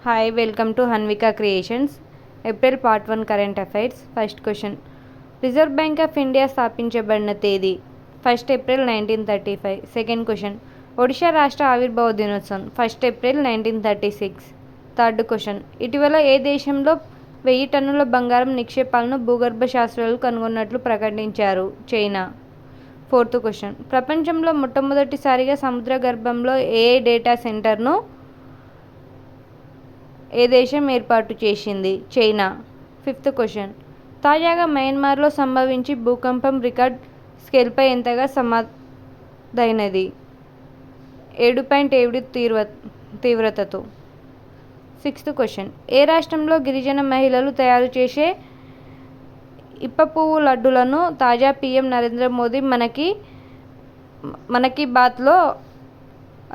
Hi, welcome to Hanvika Creations. April Part 1 Current Affairs. First question. Reserve Bank of India స్థాపించబడిన తేదీ 1st April 1935. Second question. Odisha రాష్ట్ర ఆవిర్భావ దినోత్సవం 1st April 1936. Third question. ఇటీవల ఏ దేశంలో 1000 టన్నుల బంగారం నిక్షేపాలను భూగర్భ శాస్త్రవేత్తలు కనుగొన్నట్లు ప్రకటించారు? చైనా. Fourth question. ప్రపంచంలో మొట్టమొదటిసారిగా సముద్ర గర్భంలో ఏఐ డేటా సెంటర్ను ఏ దేశం ఏర్పాటు చేసింది? చైనా. Fifth question. తాజాగా మయన్మార్లో సంభవించి భూకంపం రికార్డ్ స్కేల్పై ఎంతగా సమర్థమైనది? 7.7 తీవ్రతతో. Sixth question. ఏ రాష్ట్రంలో గిరిజన మహిళలు తయారు చేసే ఇప్పపువ్వు లడ్డూలను తాజా పీఎం నరేంద్ర మోదీ మనకి బాత్లో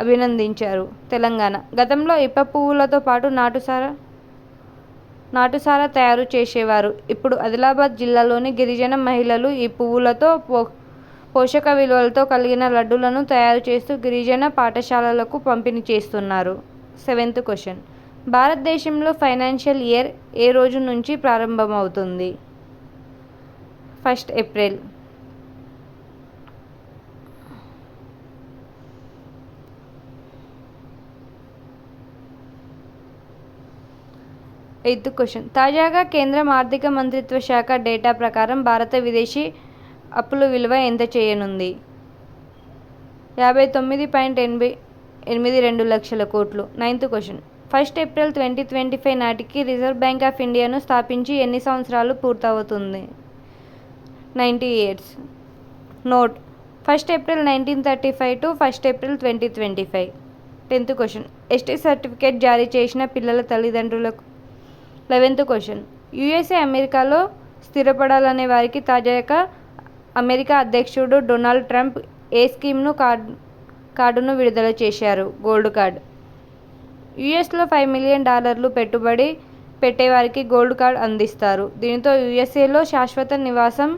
అభినందించారు? తెలంగాణ. గతంలో ఇప్పపువ్వులతో పాటు నాటుసారా తయారు చేసేవారు. ఇప్పుడు ఆదిలాబాద్ జిల్లాలోని గిరిజన మహిళలు ఈ పువ్వులతో పోషక విలువలతో కలిగిన లడ్డూలను తయారు చేస్తూ గిరిజన పాఠశాలలకు పంపిణీ చేస్తున్నారు. Seventh question. భారతదేశంలో ఫైనాన్షియల్ ఇయర్ ఏ రోజు నుంచి ప్రారంభమవుతుంది? 1st April. Eighth question. తాజాగా కేంద్ర ఆర్థిక మంత్రిత్వ శాఖ డేటా ప్రకారం భారత విదేశీ అప్పుల విలువ ఎంత చేయనుంది? 59.82 లక్షల కోట్లు. Ninth question. 1st April 2025 నాటికి రిజర్వ్ బ్యాంక్ ఆఫ్ ఇండియాను స్థాపించి ఎన్ని సంవత్సరాలు పూర్తవుతుంది? 90 years. Note. 1st April 1935 to 1st April 2025. 10th question. ST certificate జారీ చేసిన పిల్లల తల్లిదండ్రులకు. 11th question. యుఎస్ఏ అమెరికాలో స్థిరపడాలనే వారికి తాజాగా అమెరికా అధ్యక్షుడు డొనాల్డ్ ట్రంప్ ఏ స్కీమ్ను కార్డును విడుదల చేశారు? Gold card. యుఎస్లో $5 million పెట్టుబడి పెట్టేవారికి గోల్డ్ కార్డ్ అందిస్తారు. దీనితో యుఎస్ఏలో శాశ్వత నివాసం,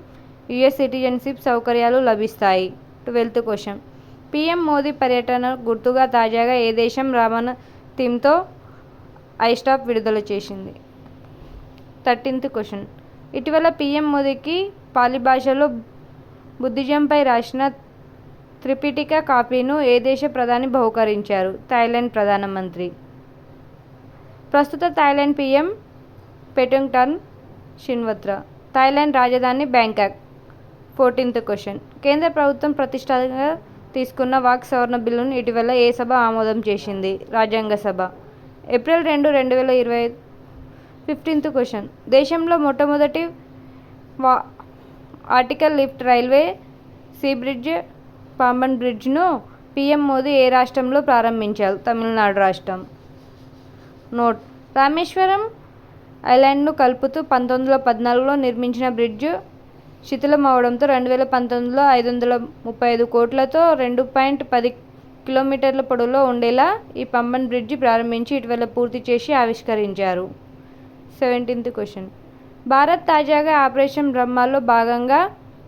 యుఎస్ సిటిజన్షిప్ సౌకర్యాలు లభిస్తాయి. 12th question. పీఎం మోదీ పర్యటన గుర్తుగా తాజాగా ఏ దేశం రామన్ థీమ్తో ఐస్టాప్ విడుదల చేసింది? 13th question. ఇటీవల పీఎం మోదీకి పాలీ భాషలో బుద్ధిజంపై రాసిన త్రిపిటక కాపీను ఏ దేశ ప్రధాని బహూకరించారు? థాయిలాండ్ ప్రధానమంత్రి. ప్రస్తుత థాయిలాండ్ పీఎం పెటుంగ్టాన్ షిన్వత్రా. థాయిలాండ్ రాజధాని బ్యాంకాక్. 14th question. కేంద్ర ప్రభుత్వం ప్రతిష్టాత్మకంగా తీసుకున్న వాక్ సవరణ బిల్లును ఇటీవల ఏ సభ ఆమోదం చేసింది? రాజ్యాంగ సభ. April 2, 2025. 15th question. దేశంలో మొట్టమొదటి vertical lift railway sea bridge Pamban బ్రిడ్జ్ను పీఎం మోదీ ఏ రాష్ట్రంలో ప్రారంభించారు? తమిళనాడు రాష్ట్రం. నోట్. రామేశ్వరం ఐలాండ్ను కలుపుతూ 1914లో నిర్మించిన బ్రిడ్జ్ శిథిలమవడంతో 2019లో 535 కోట్లతో 2.10 కిలోమీటర్ల పొడవులో ఉండేలా ఈ పంబన్ బ్రిడ్జి ప్రారంభించి ఇటీవల పూర్తి చేసి ఆవిష్కరించారు. 17th question. భారత్ తాజాగా ఆపరేషన్ బ్రహ్మలో భాగంగా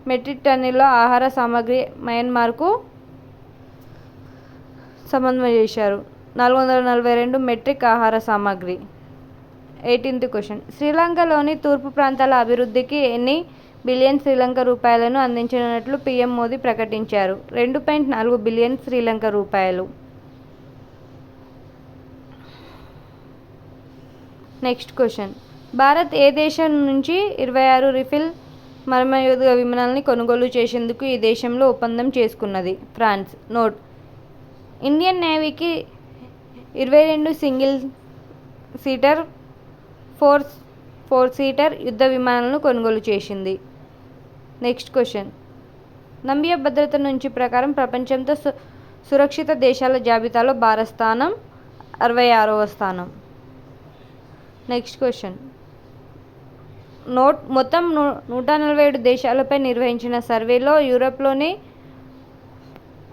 మెట్రిక్ టన్నుల ఆహార సామాగ్రి మయన్మార్కు సమన్వయం చేశారు. 442 మెట్రిక్ ఆహార సామాగ్రి. 18th question. శ్రీలంకలోని తూర్పు ప్రాంతాల అభివృద్ధికి ఎన్ని బిలియన్ శ్రీలంక రూపాయలను అందించనున్నట్లు పీఎం మోదీ ప్రకటించారు? 2.4 బిలియన్ శ్రీలంక రూపాయలు. Next question. భారత్ ఏ దేశం నుంచి 26 రిఫిల్ మరమయోధ విమానాలని కొనుగోలు చేసేందుకు ఈ దేశంలో ఒప్పందం చేసుకున్నది? ఫ్రాన్స్. నోట్. ఇండియన్ నేవీకి 22 సింగిల్ సీటర్, 4 సీటర్ యుద్ధ విమానాలను కొనుగోలు చేసింది. Next question. నంబియా భద్రత నుంచి ప్రకారం ప్రపంచంతో సురక్షిత దేశాల జాబితాలో భారత్ స్థానం 66వ స్థానం. Next question. నోట్. మొత్తం 147 దేశాలపై నిర్వహించిన సర్వేలో యూరప్లోని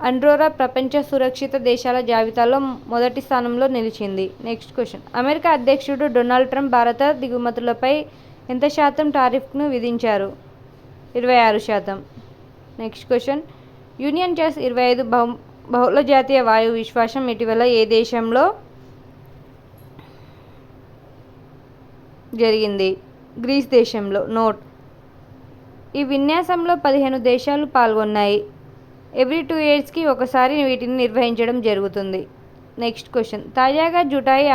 అండ్రోరా ప్రపంచ సురక్షిత దేశాల జాబితాలో మొదటి స్థానంలో నిలిచింది. Next question. అమెరికా అధ్యక్షుడు డొనాల్డ్ ట్రంప్ భారత దిగుమతులపై ఎంత శాతం టారిఫ్ను విధించారు? 26%. Next question. యూనియన్ జాస్ 25 బహుళ జాతీయ వాయు విశ్వాసం ఇటీవల ఏ దేశంలో జరిగింది గ్రీస్ దేశంలో. నోట్: ఈ విన్యాసంలో 15 దేశాలు పాల్గొన్నాయి. ఎవ్రీ 2 yearsకి ఒకసారి వీటిని నిర్వహించడం జరుగుతుంది. Next question. తాజాగా జుటాయి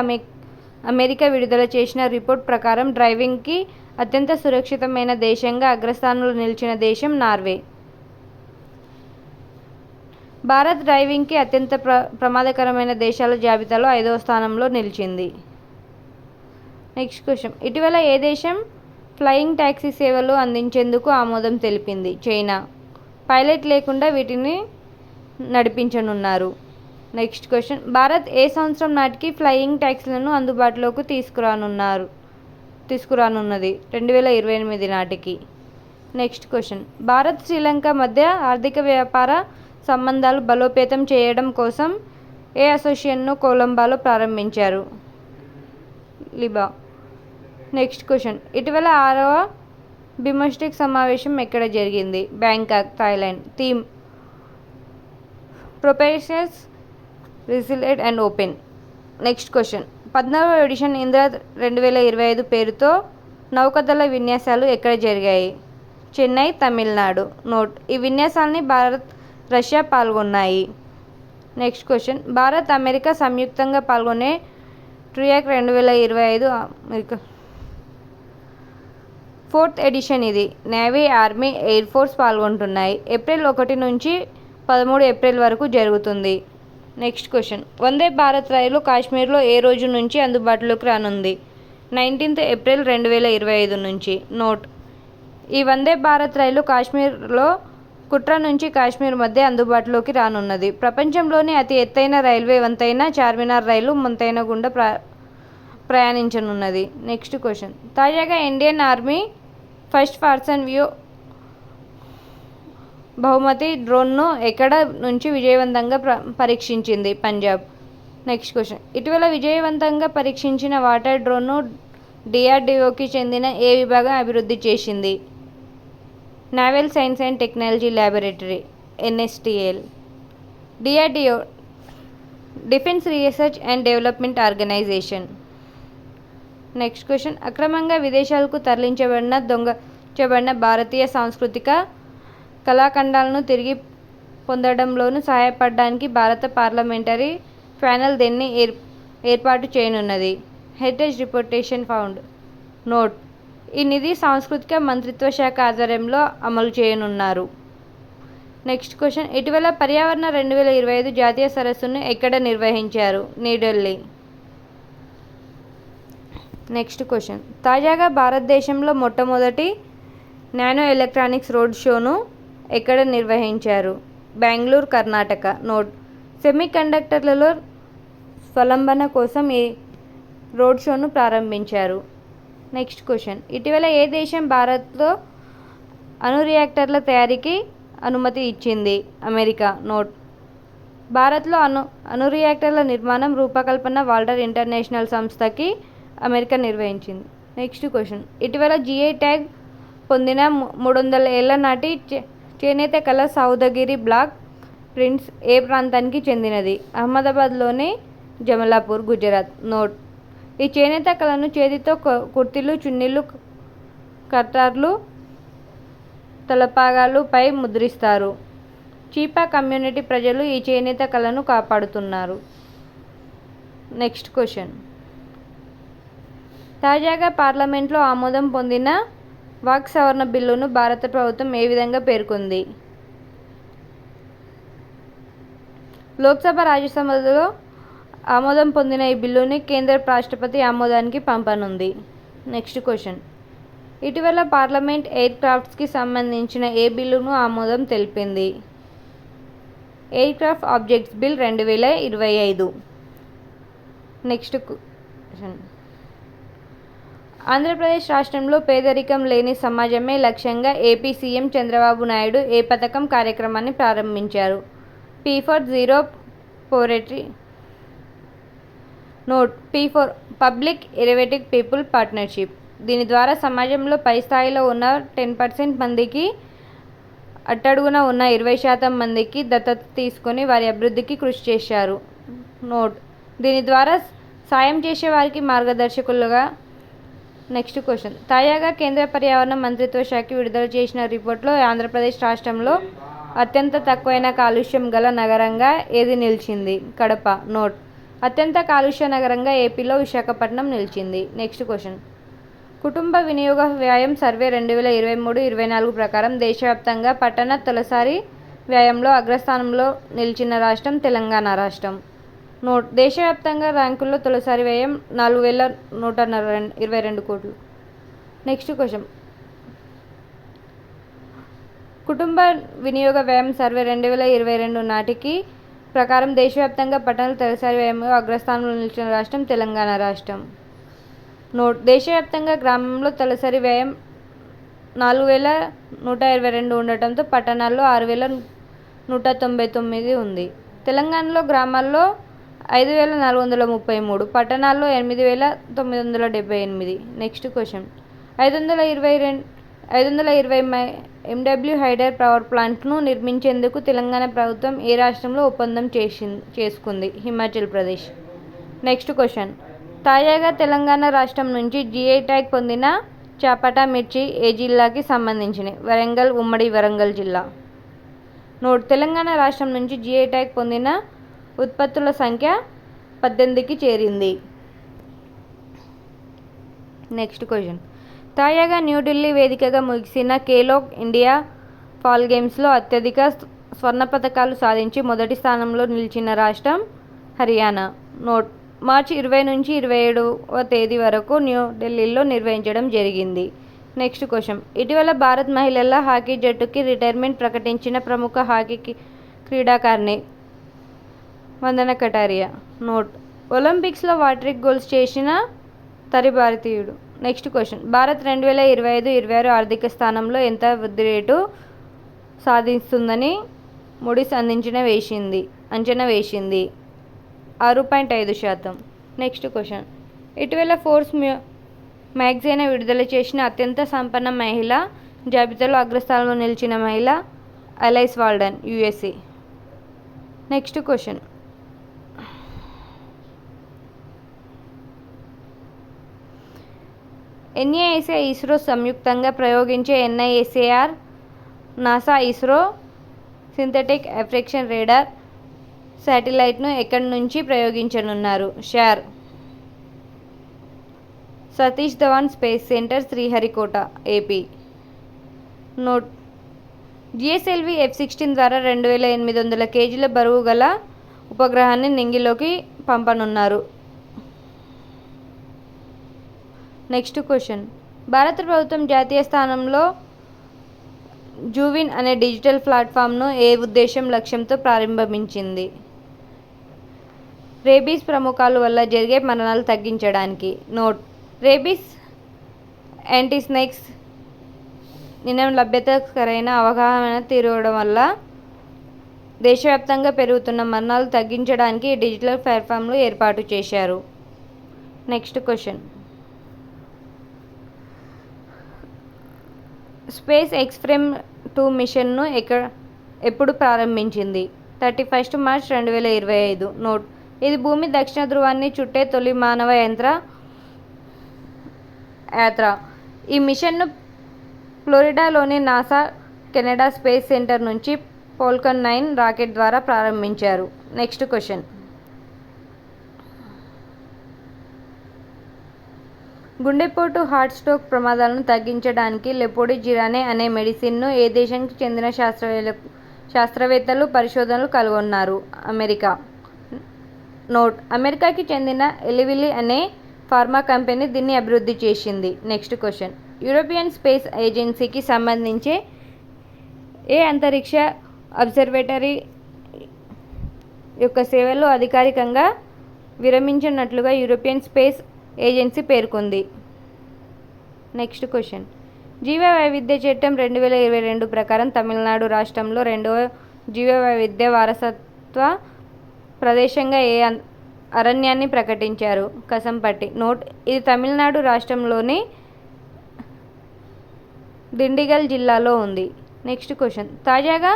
అమెరికా విడుదల చేసిన రిపోర్ట్ ప్రకారం డ్రైవింగ్కి అత్యంత సురక్షితమైన దేశంగా అగ్రస్థానంలో నిలిచిన దేశం నార్వే. భారత్ డ్రైవింగ్కి అత్యంత ప్రమాదకరమైన దేశాల జాబితాలో 5వ స్థానంలో నిలిచింది. Next question. ఇటీవల ఏ దేశం ఫ్లయింగ్ టాక్సీ సేవలు అందించేందుకు ఆమోదం తెలిపింది? చైనా. పైలట్ లేకుండా వీటిని నడిపించనున్నారు. Next question. భారత్ ఏ సంవత్సరం నాటికి ఫ్లయింగ్ టాక్సీలను అందుబాటులోకి తీసుకురానున్నది? 2028 నాటికి. Next question. భారత్ శ్రీలంక మధ్య ఆర్థిక వ్యాపార సంబంధాలు బలోపేతం చేయడం కోసం ఏ అసోసియేషన్ను కొలంబోలో ప్రారంభించారు? లిబా. Next question. ఇటీవల 6వ బిమ్స్టెక్ సమావేశం ఎక్కడ జరిగింది? Bangkok, Thailand. Theme: prosperous, resilient and open. Next question. 14వ ఎడిషన్ ఇందిరా 2025 పేరుతో నౌకాదళ విన్యాసాలు ఎక్కడ జరిగాయి? చెన్నై, తమిళనాడు. నోట్: ఈ విన్యాసాలని భారత్, రష్యా పాల్గొన్నాయి. Next question. భారత్, అమెరికా సంయుక్తంగా పాల్గొనే ట్రియాక్ 2025 అమెరికా 4th ఎడిషన్ ఇది. నేవీ, ఆర్మీ, ఎయిర్ ఫోర్స్ పాల్గొంటున్నాయి. ఏప్రిల్ 1 నుంచి 13 ఏప్రిల్ వరకు జరుగుతుంది. Next question. Vande Bharat rail కాశ్మీర్లో ఏ రోజు నుంచి అందుబాటులోకి రానుంది? 19th ఏప్రిల్ 2025 నుంచి. నోట్: ఈ వందే భారత్ రైలు కాశ్మీర్లో కుట్రా నుంచి కాశ్మీర్ మధ్య అందుబాటులోకి రానున్నది. ప్రపంచంలోని అతి ఎత్తైన రైల్వే వంతెన చార్మినార్ రైలు వంతెన గుండా ప్రయాణించనున్నది. Next question. తాజాగా Indian army first person view బహుమతి డ్రోన్ను ఎక్కడ నుంచి విజయవంతంగా పరీక్షించింది? పంజాబ్. Next question. ఇటీవల విజయవంతంగా పరీక్షించిన వాటర్ డ్రోన్ను డిఆర్డీఓకి చెందిన ఏ విభాగం అభివృద్ధి చేసింది? Naval science and technology laboratory, NSTL. DRDO defence research and development organisation. Next question. అక్రమంగా విదేశాలకు తరలించబడిన భారతీయ సాంస్కృతిక కళాఖండాలను తిరిగి పొందడంలోనూ సహాయపడడానికి భారత పార్లమెంటరీ ప్యానెల్ దేన్ని ఏర్పాటు చేయనున్నది? Heritage repatriation fund. నోట్: ఈ నిధి సాంస్కృతిక మంత్రిత్వ శాఖ ఆధ్వర్యంలో అమలు చేయనున్నారు. Next question. ఇటీవల పర్యావరణ 2025 జాతీయ సదస్సును ఎక్కడ నిర్వహించారు? న్యూఢిల్లీ. Next question. తాజాగా భారతదేశంలో మొట్టమొదటి నానో ఎలక్ట్రానిక్స్ రోడ్ షోను ఎక్కడ నిర్వహించారు? బెంగళూరు, కర్ణాటక. నోట్: సెమీ కండక్టర్లలో స్వలంబన కోసం ఈ రోడ్ షోను ప్రారంభించారు. Next question. ఇటీవల ఏ దేశం భారత్లో అణు రియాక్టర్ల తయారీకి అనుమతి ఇచ్చింది? అమెరికా. నోట్: భారత్లో అణు రియాక్టర్ల నిర్మాణం, రూపకల్పన వాల్టర్ ఇంటర్నేషనల్ సంస్థకి అమెరికా నిర్వహించింది. Next question. ఇటీవల GI ట్యాగ్ పొందిన 300 ఏళ్ల నాటి చేనేత కళ సౌదగిరి బ్లాక్ ప్రింట్స్ ఏ ప్రాంతానికి చెందినది? అహ్మదాబాద్లోని జమలాపూర్, గుజరాత్. నోట్: ఈ చేనేత కళను చేతితో కుర్తీలు, చున్నీలు, కర్తార్లు, తలపాగాలు పై ముద్రిస్తారు. చీపా కమ్యూనిటీ ప్రజలు ఈ చేనేత కళను కాపాడుతున్నారు. Next question. తాజాగా పార్లమెంట్లో ఆమోదం పొందిన వాక్ సవరణ బిల్లును భారత ప్రభుత్వం ఏ విధంగా పేర్కొంది? లోక్సభ, రాజ్యసభలో ఆమోదం పొందిన ఈ బిల్లుని కేంద్ర రాష్ట్రపతి ఆమోదానికి పంపనుంది. Next question. ఇటీవల పార్లమెంట్ ఎయిర్ క్రాఫ్ట్స్కి సంబంధించిన ఏ బిల్లును ఆమోదం తెలిపింది? Aircraft objects bill 2025. Next question. Andhra Pradesh రాష్ట్రంలో పేదరికం లేని సమాజమే లక్ష్యంగా ఏపీ సీఎం చంద్రబాబు నాయుడు ఏ పథకం కార్యక్రమాన్ని ప్రారంభించారు? P for Zero Poverty. Note: P for public innovative people partnership. దీని ద్వారా సమాజంలో పై స్థాయిలో ఉన్న 10% మందికి, అట్టడుగున ఉన్న 20% మందికి దత్తత తీసుకొని వారి అభివృద్ధికి కృషి చేశారు. నోట్: దీని ద్వారా సాయం చేసే వారికి మార్గదర్శకులుగా నెక్స్ట్ క్వశ్చన్. తాజాగా కేంద్ర పర్యావరణ మంత్రిత్వ శాఖ విడుదల చేసిన రిపోర్ట్లో ఆంధ్రప్రదేశ్ రాష్ట్రంలో అత్యంత తక్కువైన కాలుష్యం గల నగరంగా ఏది నిలిచింది? కడప. నోట్. అత్యంత కాలుష్య నగరంగా ఏపీలో విశాఖపట్నం నిలిచింది. Next question. కుటుంబ వినియోగ వ్యయం సర్వే 2023-24 ప్రకారం దేశవ్యాప్తంగా పట్టణ తొలిసారి వ్యయంలో అగ్రస్థానంలో నిలిచిన రాష్ట్రం తెలంగాణ రాష్ట్రం. నోట్. దేశవ్యాప్తంగా ర్యాంకుల్లో తొలిసారి వ్యయం 4,122 కోట్లు. Next question. కుటుంబ వినియోగ వ్యయం సర్వే 2022 నాటికి ప్రకారం దేశవ్యాప్తంగా పట్టణాల తొలిసారి వ్యయంలో అగ్రస్థానంలో నిలిచిన రాష్ట్రం తెలంగాణ రాష్ట్రం. నోట్. దేశవ్యాప్తంగా గ్రామంలో తొలిసారి వ్యయం 4,122 ఉండటంతో పట్టణాల్లో 6,199 ఉంది. తెలంగాణలో గ్రామాల్లో 5,433, పట్టణాల్లో 8,978. Next question. 520 MW hydro power ప్లాంట్ను నిర్మించేందుకు తెలంగాణ ప్రభుత్వం ఏ రాష్ట్రంలో ఒప్పందం చేసుకుంది? హిమాచల్ ప్రదేశ్. Next question. తాజాగా తెలంగాణ రాష్ట్రం నుంచి GI ట్యాగ్ పొందిన చాపటా మిర్చి ఏ జిల్లాకి సంబంధించినవి? వరంగల్. ఉమ్మడి వరంగల్ జిల్లా. నోట్. తెలంగాణ రాష్ట్రం నుంచి GI ట్యాగ్ పొందిన ఉత్పత్తుల సంఖ్య 18కి చేరింది. Next question. తాజాగా న్యూఢిల్లీ వేదికగా ముగిసిన ఖేలో ఇండియా ఫాల్ గేమ్స్లో అత్యధిక స్వర్ణ పతకాలు సాధించి మొదటి స్థానంలో నిలిచిన రాష్ట్రం హర్యానా. నోట్. మార్చి 20 నుంచి 27వ తేదీ వరకు న్యూఢిల్లీలో నిర్వహించడం జరిగింది. Next question. ఇటీవల భారత్ మహిళల హాకీ జట్టుకి రిటైర్మెంట్ ప్రకటించిన ప్రముఖ హాకీ క్రీడాకారిణి వందన కటారియా. నోట్. ఒలింపిక్స్లో వాట్రిక్ గోల్స్ చేసిన తొలి భారతీయుడు. Next question. భారత్ 2025-26 ఆర్థిక స్థానంలో ఎంత వృద్ధి రేటు సాధిస్తుందని మూడీస్ అంచనా వేసింది 6.5%. Next question. ఇటీవల ఫోర్బ్స్ మ్యాగజైన్ విడుదల చేసిన అత్యంత సంపన్న మహిళ జాబితాలో అగ్రస్థానంలో నిలిచిన మహిళ Alice Walton, USA. Next question. NASA ISRO సంయుక్తంగా ప్రయోగించే NISAR NASA ISRO synthetic aperture radar శాటిలైట్ను ఎక్కడి నుంచి ప్రయోగించనున్నారు? SHAR Satish Dhawan space centre, Sriharikota, AP. Note. GSLV F-16 ద్వారా 2,800 kgల బరువు గల ఉపగ్రహాన్ని నింగిలోకి పంపనున్నారు. Next question. భారత ప్రభుత్వం జాతీయ స్థానంలో జూవిన్ అనే డిజిటల్ ప్లాట్ఫామ్ను ఏ లక్ష్యంతో ప్రారంభించింది? రేబీస్ ప్రముఖాల వల్ల జరిగే మరణాలు తగ్గించడానికి. నోట్. రేబీస్ యాంటీస్నేక్స్ నినం లభ్యత సరైన అవగాహన తీరడం వల్ల దేశవ్యాప్తంగా పెరుగుతున్న మరణాలు తగ్గించడానికి ఈ డిజిటల్ ప్లాట్ఫామ్లు ఏర్పాటు చేశారు. Next question. Space X frame 2 మిషన్ను ఎప్పుడు ప్రారంభించింది? 31 మార్చి 2025. నోట్. ఇది భూమి దక్షిణ ధ్రువాన్ని చుట్టే తొలి మానవ యాత్ర. ఈ మిషన్ను ఫ్లోరిడాలోని నాసా కెనడా స్పేస్ సెంటర్ నుంచి ఫాల్కన్ 9 రాకెట్ ద్వారా ప్రారంభించారు. Next question. గుండెపోటు, హార్ట్ స్ట్రోక్ ప్రమాదాలను తగ్గించడానికి లెపోడిజిరానే అనే మెడిసిన్ను ఏ దేశానికి చెందిన శాస్త్రవేత్తలు పరిశోధనలు కనుగొన్నారు? అమెరికా. నోట్. అమెరికాకి చెందిన ఎలివిలి అనే ఫార్మా కంపెనీ దీన్ని అభివృద్ధి చేసింది. Next question. యూరోపియన్ స్పేస్ ఏజెన్సీకి సంబంధించి ఏ అంతరిక్ష అబ్జర్వేటరీ యొక్క సేవలు అధికారికంగా విరమించినట్లుగా యూరోపియన్ స్పేస్ ఏజెన్సీ పేర్కొంది? Next question. జీవ వైవిధ్య చట్టం 2022 ప్రకారం తమిళనాడు రాష్ట్రంలో 2వ జీవ వైవిధ్య వారసత్వ ప్రదేశంగా ఏ అరణ్యాన్ని ప్రకటించారు? కసంపట్టి. నోట్. ఇది తమిళనాడు రాష్ట్రంలోని దిండిగల్ జిల్లాలో ఉంది. Next question. తాజాగా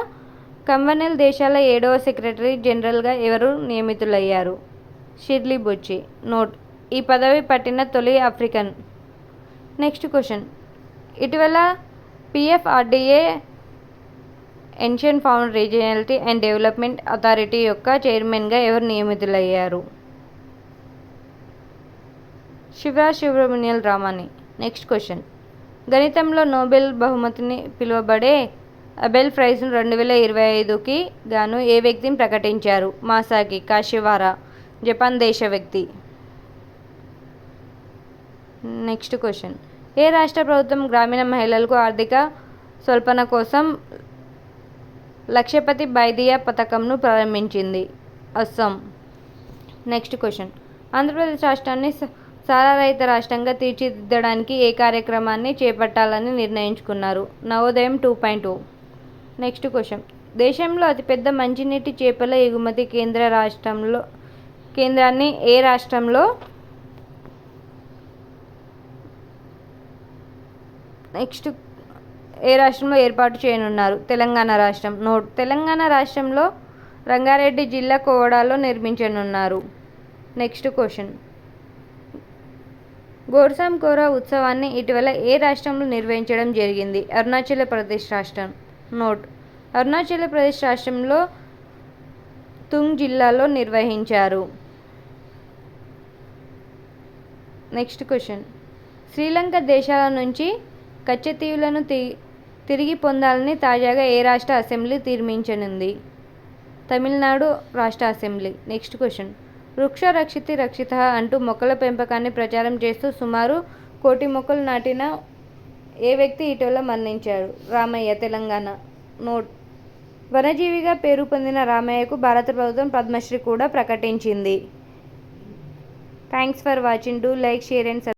కామన్వెల్త్ దేశాల 7వ సెక్రటరీ జనరల్గా ఎవరు నియమితులయ్యారు? Shirley Botchwey. నోట్. ఈ పదవి పట్టిన తొలి ఆఫ్రికన్ నెక్స్ట్ క్వశ్చన్, ఇటీవల పిఎఫ్ఆర్డిఏ ఏషియన్ ఫౌండ్ రీజియనాలిటీ అండ్ డెవలప్మెంట్ అథారిటీ యొక్క చైర్మన్గా ఎవరు నియమితులయ్యారు? శివరాజ్ సుబ్రమణ్యన్ రామాని. నెక్స్ట్ క్వశ్చన్, గణితంలో నోబెల్ బహుమతిని పిలువబడే అబెల్ ప్రైజ్ను 2025కి గాను ఏ వ్యక్తిని ప్రకటించారు? మాసాకి కాషివారా, జపాన్ దేశ వ్యక్తి. నెక్స్ట్ క్వశ్చన్, ఏ రాష్ట్ర ప్రభుత్వం గ్రామీణ మహిళలకు ఆర్థిక స్వల్పన కోసం లక్ష్యపతి బైదియా పథకంను ప్రారంభించింది? అస్సాం. నెక్స్ట్ క్వశ్చన్, ఆంధ్రప్రదేశ్ రాష్ట్రాన్ని సారారహిత రాష్ట్రంగా తీర్చిదిద్దడానికి ఏ కార్యక్రమాన్ని చేపట్టాలని నిర్ణయించుకున్నారు? నవోదయం 2.0. నెక్స్ట్ క్వశ్చన్, దేశంలో అతిపెద్ద మంచినీటి చేపల ఎగుమతి కేంద్రాన్ని ఏ రాష్ట్రంలో ఏర్పాటు చేయనున్నారు? తెలంగాణ రాష్ట్రం. నోట్, తెలంగాణ రాష్ట్రంలో రంగారెడ్డి జిల్లా కోవడాలో నిర్మించనున్నారు. నెక్స్ట్ క్వశ్చన్, గోర్సాం కోరా ఉత్సవాన్ని ఇటీవల ఏ రాష్ట్రంలో నిర్వహించడం జరిగింది? అరుణాచల్ ప్రదేశ్ రాష్ట్రం. నోట్, అరుణాచల్ ప్రదేశ్ రాష్ట్రంలో తుంగ్ జిల్లాలో నిర్వహించారు. నెక్స్ట్ క్వశ్చన్, శ్రీలంక దేశాల నుంచి కచ్చతీవులను తిరిగి పొందాలని తాజాగా ఏ రాష్ట్ర అసెంబ్లీ తీర్మానించనుంది? తమిళనాడు రాష్ట్ర అసెంబ్లీ. నెక్స్ట్ క్వశ్చన్, వృక్ష రక్షితి రక్షిత అంటూ మొక్కల పెంపకాన్ని ప్రచారం చేస్తూ సుమారు 1 కోటి మొక్కలు నాటిన ఏ వ్యక్తి ఇటీవల మరణించారు? రామయ్య, తెలంగాణ. నోట్, వనజీవిగా పేరు పొందిన రామయ్యకు భారత ప్రభుత్వం పద్మశ్రీ కూడా ప్రకటించింది. Thanks for watching. Do like, share and subscribe.